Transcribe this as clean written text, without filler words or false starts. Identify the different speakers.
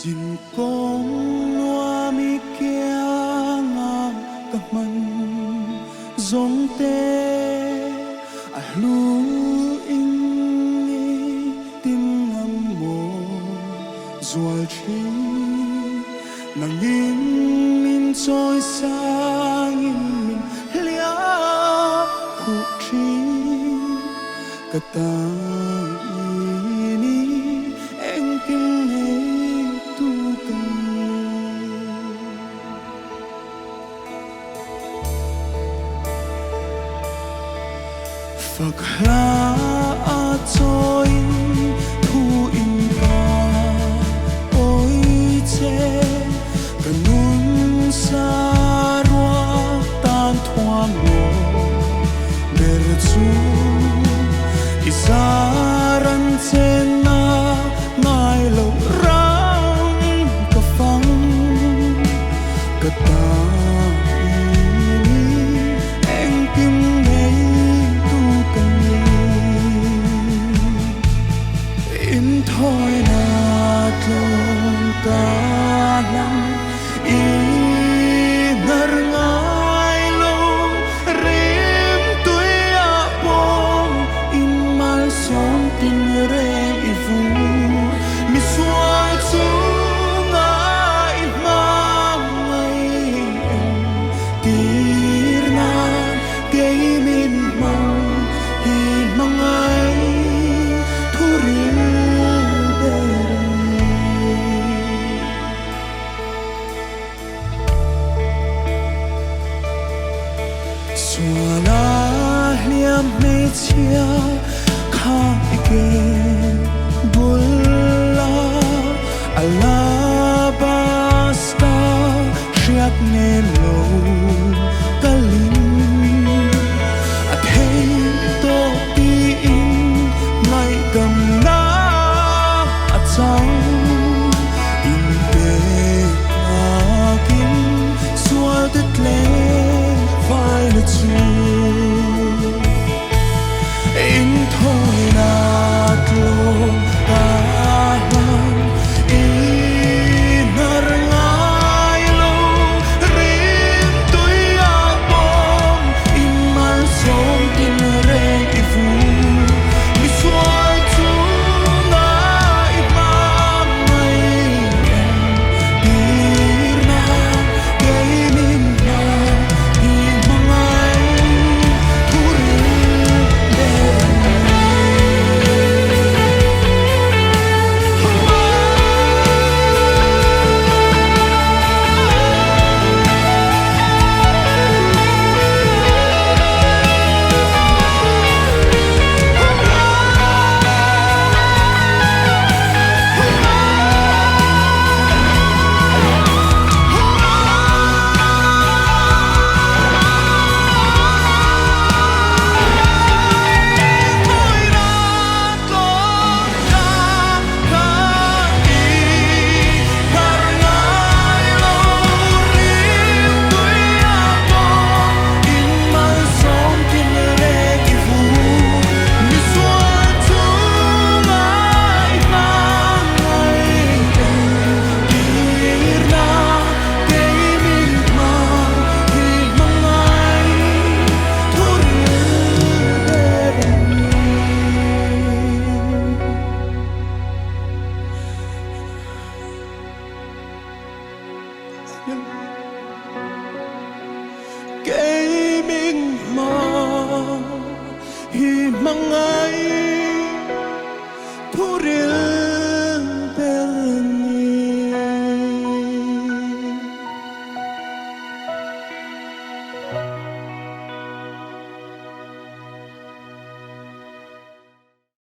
Speaker 1: Xin con loa mi kia ngang các man giống tê lu in tim ngâm mồ rồi chi nàng in min trôi sang in min lia khu chi cả ta ini em kim hay tu cần Phật la trôi thu in ca ôi chê cần nun sa roa tan thoa ngô ber chu isaran chen na ngai lo rang ka phang ka ta thôi na tlong ta lang i ngar ngai lo rem tui a bom in mal son tin rem i vu mi suai chu ngai ma ngai tir na ke min mang hi mangai thu rin xua la liam mê chia khang again bulla alabasta riat nên lâu kalin at hey to ti in mai gam na at sang in te akin sual te tle vai là chuông in thôi na tlong ta lang in nar ngai lo rim tui a bom in mal som tin re i vu mi suai chu na i ma mai dir na ke min na Yeah.